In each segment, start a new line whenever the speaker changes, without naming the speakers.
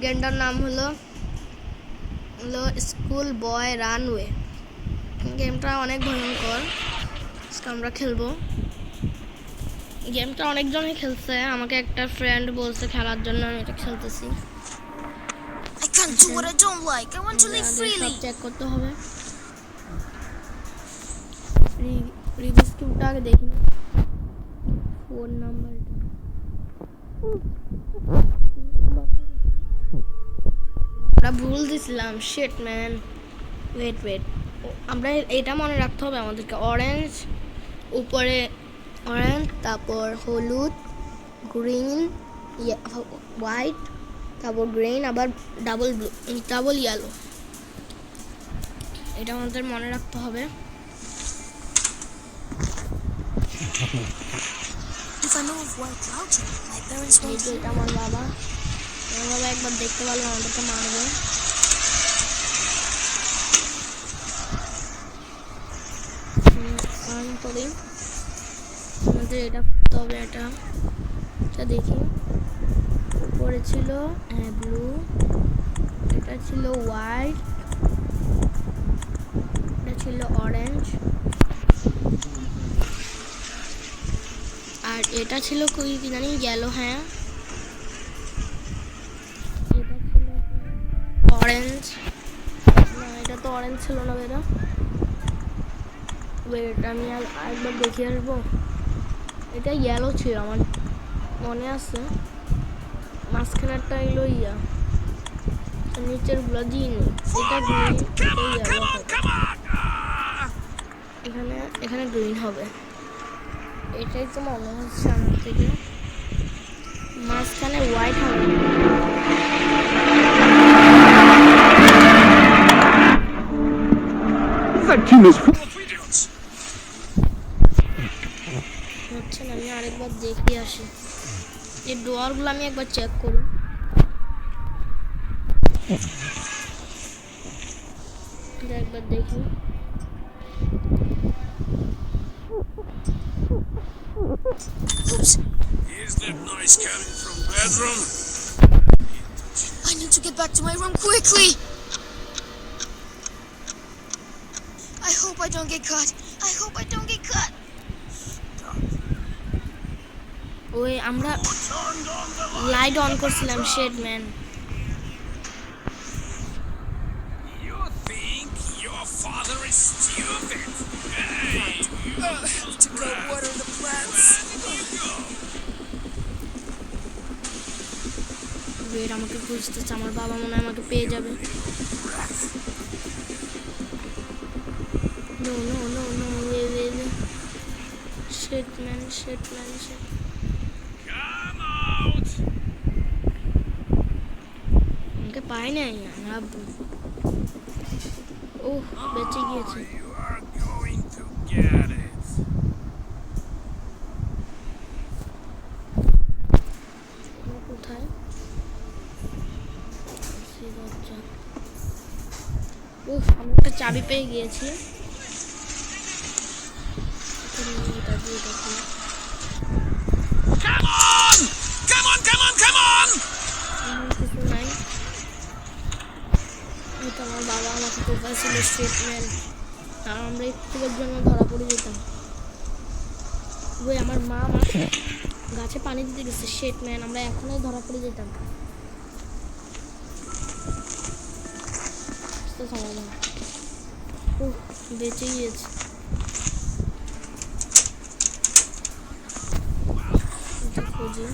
গেমটার নাম হলো স্কুল বয় রানওয়ে। গেমটা অনেক ভয়ঙ্কর, আমরা খেলবো। গেমটা অনেকজনই খেলছে, আমাকে একটা ফ্রেন্ড বলছে খেলার জন্য, আমি এটা খেলতেছি।
I can't do what I don't like. I want to live freely.
Check করতে হবে। রিভিউজ কিউটা আগে দেখি না, ফোন নাম্বারটা আমরা ভুল দিছিলাম, শিট ম্যান। ওয়েট আমরা এটা মনে রাখতে হবে আমাদেরকে, অরেঞ্জ উপরে অরেঞ্জ, তারপর হলুদ, গ্রিন, হোয়াইট, তারপর গ্রিন, আবার ডাবল ইয়েলো। এটা আমাদের মনে রাখতে হবে।
If I know of white clouds, my parents won't.
এটা আমার বাবা একবার দেখতে পারলে আমাদেরকে মারবে। আমাদের এটা করতে হবে, এটা দেখি। উপরে ছিল ব্লু, এটা ছিল হোয়াইট, এটা ছিল অরেঞ্জ, আর এটা ছিল কি জানি ইয়েলো। হ্যাঁ, এটা ছিল অরেঞ্জ। না, এটা তো অরেঞ্জ ছিল না বেটা। ওয়েট, আমি আরেকবার দেখে আসবো। এটা ইয়েলো ছিল, আমার মনে আছে। মাঝখানেরটা এলো নিচের গুলো দিইনি। এটা গ্রিন, এটা ইয়েলো হবে। এখানে গ্রিন হবে, এটাই তো মনে হচ্ছে আমার থেকে। মাঝখানে হোয়াইট হবে। হচ্ছে না, আমি আরেকবার দেখে আসি। এই ডোরগুলো আমি একবার চেক করি। একবার দেখি।
Oops.
Is that noise coming from bedroom?
I need to get back to my room quickly. I hope I don't get caught. I hope I don't get caught.
ওই আমরা লাইট অন করছিলাম, shed man.
You think your father is stupid? Hey,
To go water the plants.
Wait, আমাকে খুঁজতেছে, আমার বাবা মনে হয় আমাকে পেয়ে যাবে। No no no no, shed man.
come out!
আমাকে পাই নাই, ওহ, বেঁচে গিয়েছে।
You are going to get it.
কোথায়? ওহ, আমি একটা চাবি পেয়ে গিয়েছি।
Come on! Come on!
কিছু নাই। এটা আমার বাবা আমাকে প্রোফাইল স্টেটমেন্ট, আর আমরা একটুর জন্য ধরা পড়ে যেতাম। ওই আমার মা আমার গাছে পানি দিতে গেছে, স্টেটমেন্ট, আমরা এখনই ধরা পড়ে যেতাম। বেঁচে গিয়েছে। খুঁজি,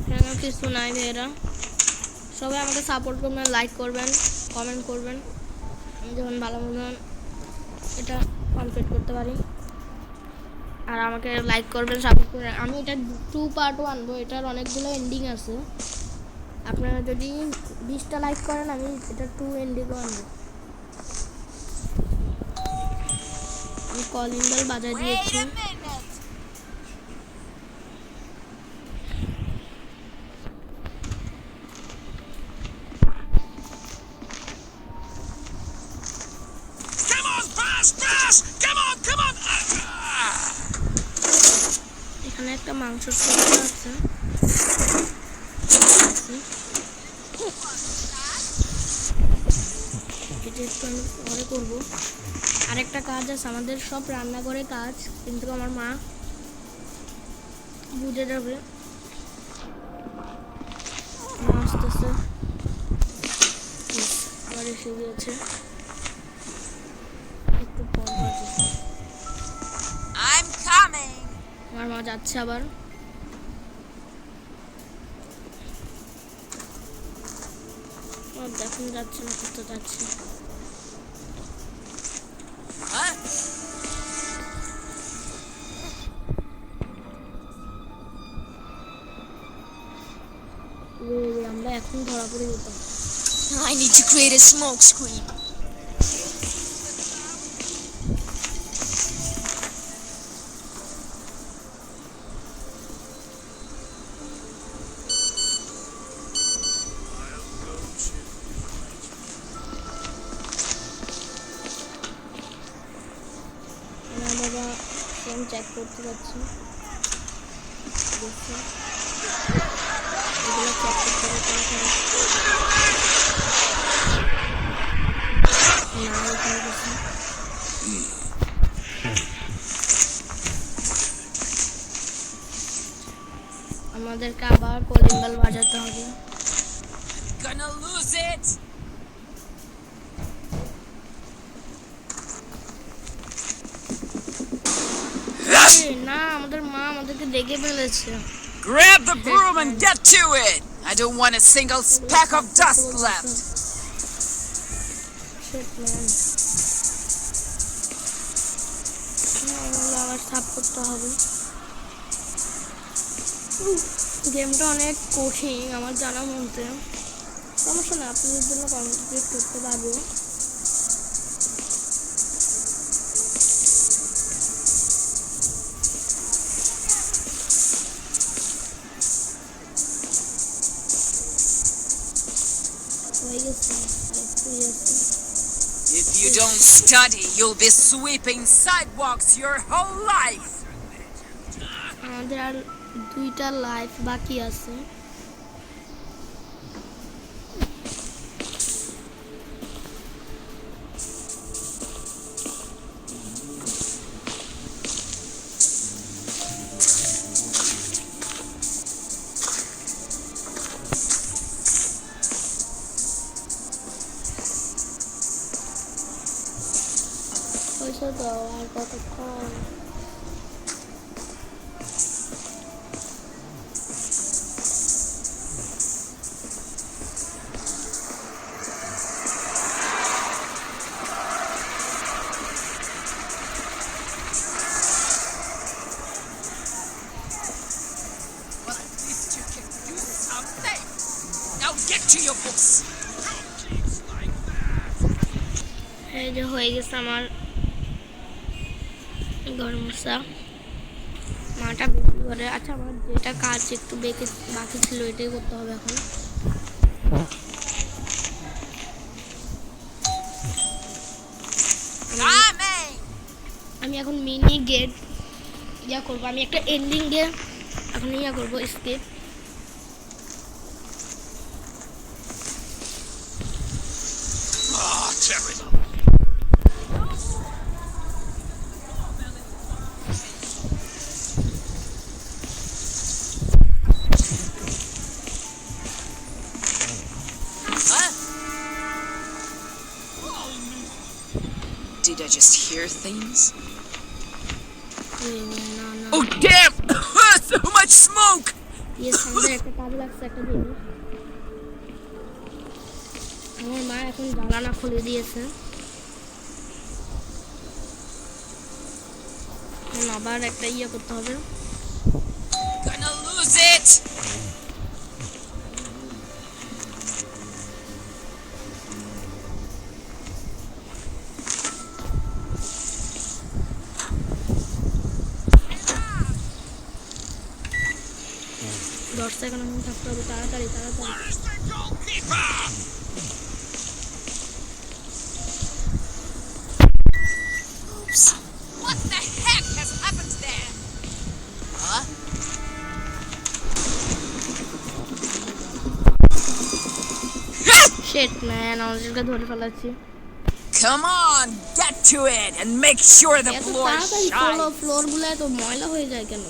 কেন কিছু নাই ভাইয়েরা। সবাই আমাকে সাপোর্ট করবেন, লাইক করবেন, কমেন্ট করবেন। আমি যখন ভালো মতন এটা কমপ্লিট করতে পারি, আর আমাকে লাইক করবেন, সাপোর্ট করবেন। আমি এটা 2 পার্ট আনবো, এটার অনেকগুলো এন্ডিং আছে। আপনারা যদি 20টা লাইক করেন, আমি এটা 2 এন্ডিংও আনবো। আমি কলিং বেল বাজায় দিয়েছি। এখানে একটা মাংসের টুকরো আছে। করতেছি। এটা একটু আমি পরে করবো। আরেকটা কাজ আছে আমাদের, সব রান্নাঘরে কাজ, কিন্তু আমার মা বুঝে যাবে। মা আসতেছে, আবার এসে গিয়েছে, একটু পর বাজে।
I'm coming.
আমার মা যাচ্ছে আবার। দেখুন যাচ্ছে না, কোথাও যাচ্ছে।
Huh?
আমরা এখন ধরা পড়ে যেতাম।
I need to create a smoke screen.
আমার বাবা ফোন চেক করতে যাচ্ছে, দেখছি এগুলো চেক করতে হবে। না এখানে গেছে। আমাদেরকে আবার কলিং বেল বাজাতে হবে।
Gonna lose it.
না, আমাদের মা আমাদেরকে দেখে ফেলেছে।
Grab the broom and get to it. I don't want a single speck of dust left.
Shit, man. আবার সাফ করতে হবে। গেমটা অনেক কঠিন আমার জানা মতে। সমস্যা না, আপনাদের জন্য কমপ্লিট করতে পারবো। হয়ে গেছে,
If you don't study, you'll be sweeping sidewalks your whole life.
আমাদের আর 2টা লাইফ বাকি আছে। পয়সা দাও, আর কতক্ষণ?
Well, at least you can do something. Now get to your books.
এই যে হয়ে গেছে আমার ঘর মোছা। মাটা বেশি করে। আচ্ছা, আমার যেটা কাজ একটু বাকি ছিল এটাই করতে হবে এখন।
Coming.
আমি এখন মিনি গেট করবো। আমি একটা এন্ডিং দিয়ে এখন করবো, escape.
Ah, terrible.
Huh? Did I just hear things?
না না,
Oh damn! So much smoke!
আমাদের একটা কাজ লাগছে, একটা জিনিস। আমার মা এখন জানালা খুলে দিয়েছে। এখন আবার একটা করতে হবে।
Gonna lose it!
দশ সেকেন্ড এখন থাকতে হবে, তাড়াতাড়ি তাড়াতাড়ি।
Where's the goalkeeper?
Oops. What the heck has happened there? Huh?
Shit man, আমাদেরকে ধরে ফেলাচ্ছি।
Come on, get to it and make sure the
এত
floor
তাড়াতাড়ি
shines.
ফ্লোরগুলো এত ময়লা হয়ে যায় কেন?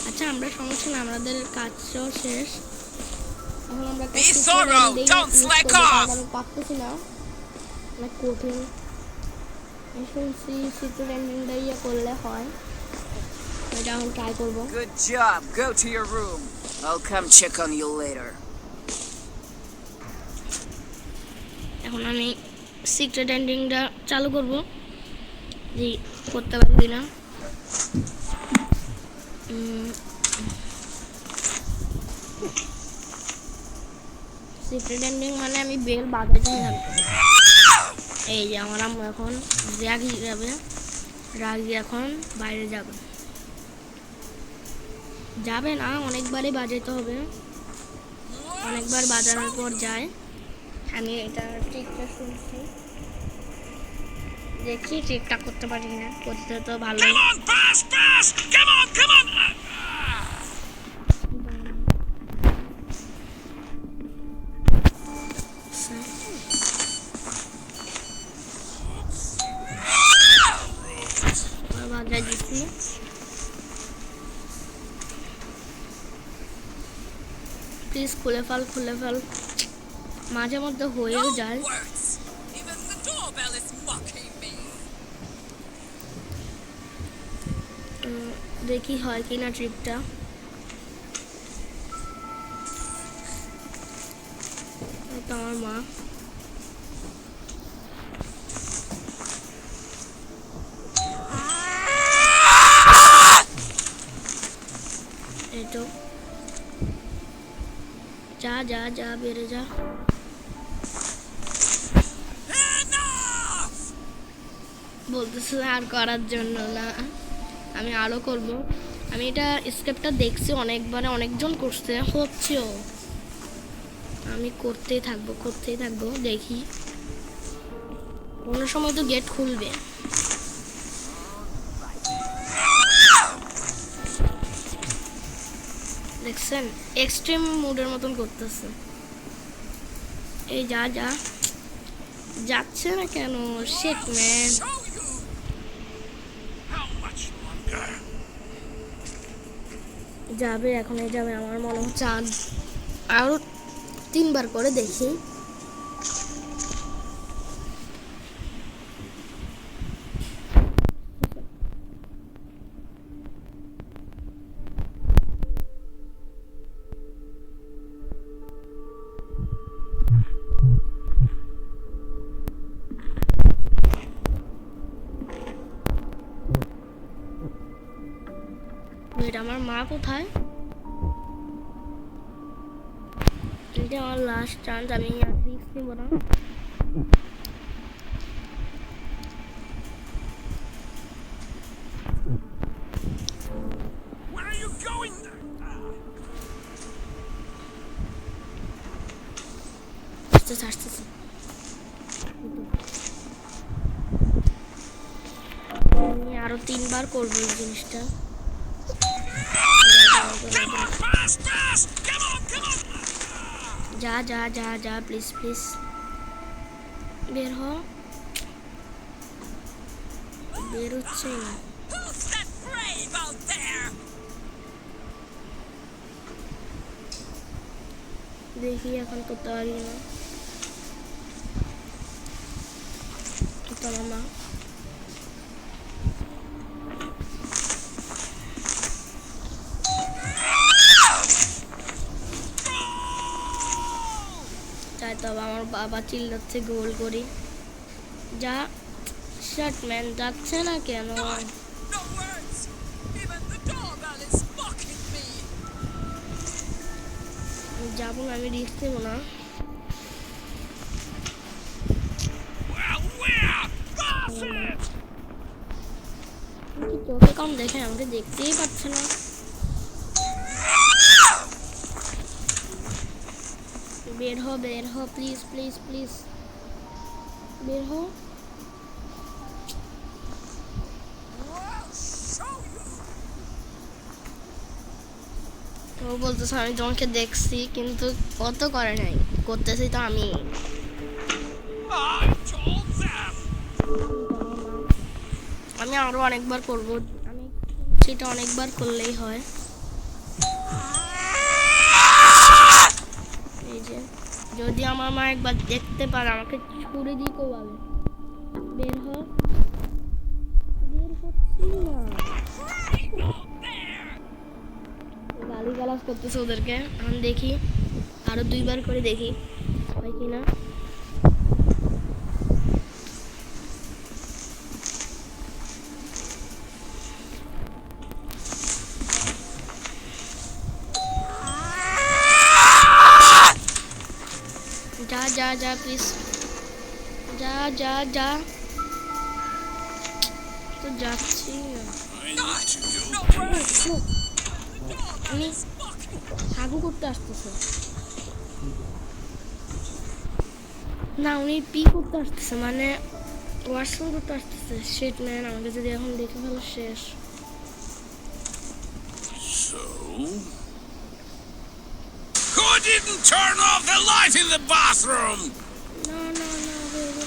আচ্ছা, আমরা সমস্যা না, আমাদের কাজও শেষ। এখন আমরা একটা
Be
secret
thorough,
ending
don't
use
slack
করবো, কারণ
off.
আমি পারতেছি না, অনেক কঠিন। আমি শুনছি সিক্রেট এন্ডিংটা ইয়ে করলে হয়, এটা এখন ট্রাই করবো।
Good job. Go to your room. I'll come check on you later.
এখন আমি সিক্রেট এন্ডিংটা চালু করব, যে করতে পারবি না। সিক্রেট এন্ডিং মানে আমি বেল বাজাতে থাকবো। এই যে আমার আম্মু এখন রাগি যাবে, রাগি এখন বাইরে যাবে, যাবে না, অনেকবারই বাজাতে হবে, অনেকবার বাজানোর পর যায়। আমি এটা ট্রিকটা শুনছি, দেখি ট্রিকটা করতে পারি না, করতে তো ভালো।
Come on, pass, pass! Come on, come on!
বাজার দিচ্ছি, প্লিজ খুলে ফেল, খুলে ফেল। মাঝে মধ্যে হয়েও যায়।
words. Even the doorbell is mocking me.
দেখি হয় কিনা ট্রিকটা। এই তো আমার মা। এই তো, যা যা যা, বেড়ে যা।
Enough!
বলতেছে আর করার জন্য না, আমি আরও করব। আমি এটা স্টেপটা দেখছি অনেকবার, অনেকজন করছে, হচ্ছেও। আমি করতেই থাকবো, করতেই থাকবো, দেখি কোনো সময় তো গেট খুলবে। দেখছেন, এক্সট্রিম মুডের মতন করতেছে। এই যা যা, যাচ্ছে না কেন? Shit man.
Show you! How much longer?
যাবে, এখনই যাবে আমার মনে হচ্ছে। আরও 3বার করে দেখি। এটা আমার মা কোথায়? এটা আমার লাস্ট চান্স, আমি আর রিস্ক নিব না।
Where are you going?
আসতেছে, আসতেছে। আমি আরো 3বার করবো এই জিনিসটা।
Come on, pass, pass! Come on, come on!
যা যা যা যা, প্লিজ প্লিজ বের হ। বের হচ্ছে না।
Who's that brave out there?
দেখি এখন করতে পারি না। তো আমার মা তাই, তবে আমার বাবা চিল্লাচ্ছে গোল করি। যা, শার্ট ম্যান, যাচ্ছে না কেন?
No words. Even the doorbell is mocking me.
যাবো না, আমি রিস্ক নেবো না।
Well, where? Pass it!
কি চোখে কম দেখে, আমাকে দেখতেই পাচ্ছে না। বের হ, বের হ, প্লিজ প্লিজ প্লিজ, বের হ।
I'll show you.
ও বলতেছে আমি তোমাকে দেখছি কিন্তু কত করে নাই, করতেছি তো আমি।
I told them.
আমি আরো অনেকবার করব, আমি সেটা অনেকবার করলেই হয়। এই যে যদি আমার মা একবার দেখতে পারে আমাকে ছুরি দিয়ে কোবাবে। বের হ, বের হচ্ছি না, গালি গালাজ করতেছে ওদেরকে। আমি দেখি আরো 2বার করে দেখি হয় কিনা। যা যা যা প্লিজ, যা যা যা, তো যাচ্ছি না। আমি হাগু করতে আসতেছে না, উনি পি করতে আসতেছে, মানে ওয়াশরুম করতে আসতেছে। শেট ম্যান, আমাকে যদি এখন দেখে ফেলো শেষ।
So? Who didn't turn off the light in the bathroom?
না না না baby.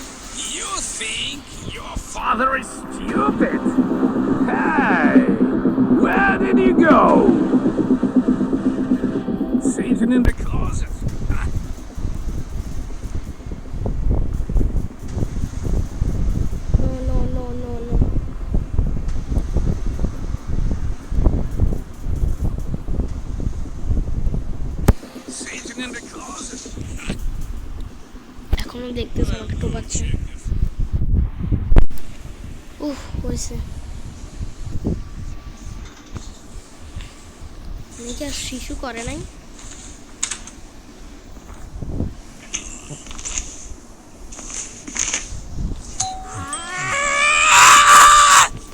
You think your father is stupid? Hey, where did you go? Satan in the closet.
No no no no no.
Satan in the closet.
এখনো দেখতেছে আমাকে টোপাচ্ছে। উফ হয়েছে। আমি কি আর শিশু করে নাই?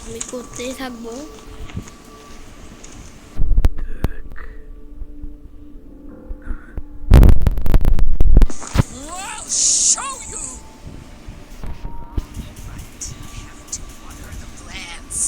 আমি করতেই থাকবো।
I'll show you. But I have to water the plants.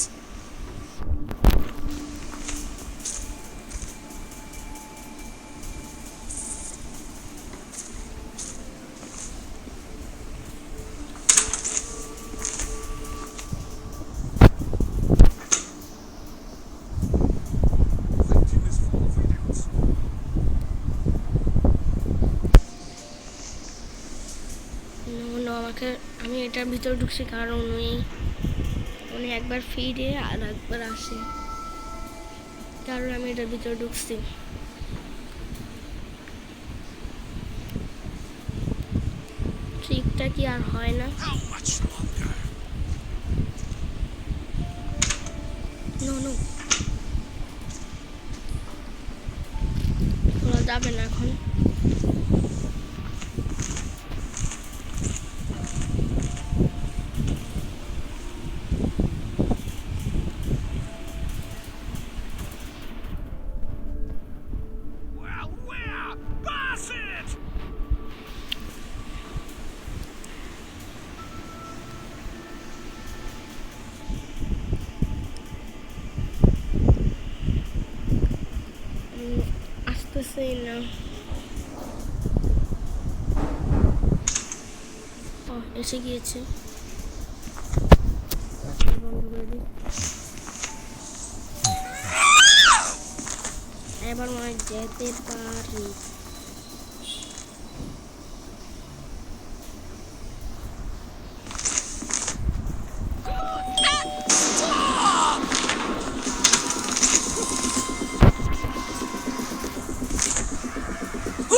Satan is full of idiots.
No, আমাকে, আমি এটার ভিতরে ঢুকছি কারণ উনি একবার ফিরে আর একবার আসে, কারণ আমি এটার ভিতরে ঢুকছি। ট্রিকটা কি আর হয় না?
How much longer?
No no, খোলা যাবে না এখন।
Well, where? Pass it!
আসতেছেই না। ও এসে গিয়েছে, বন্ধ করে দিই। এবার মনে হয় যেতে পারি।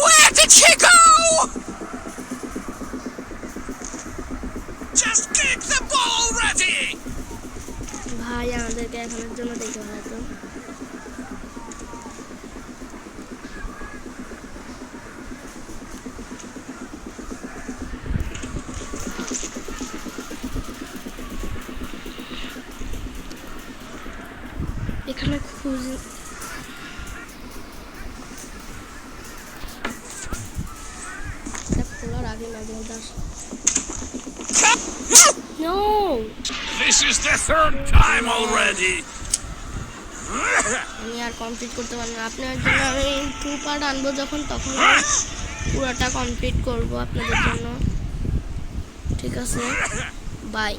Where did he go?
Just kick the ball already!
ভাই আমাদেরকে এখনের জন্য দেখে হয়তো। এখানে খুঁজি, খোলার আগে না বলতে। No!
This is the third time already!
আমি আর কমপ্লিট করতে পারবো না। আপনার জন্য আমি 2 পার্ট আনবো যখন, তখন আমি পুরোটা কমপ্লিট করব আপনাদের জন্য। ঠিক আছে, বাই।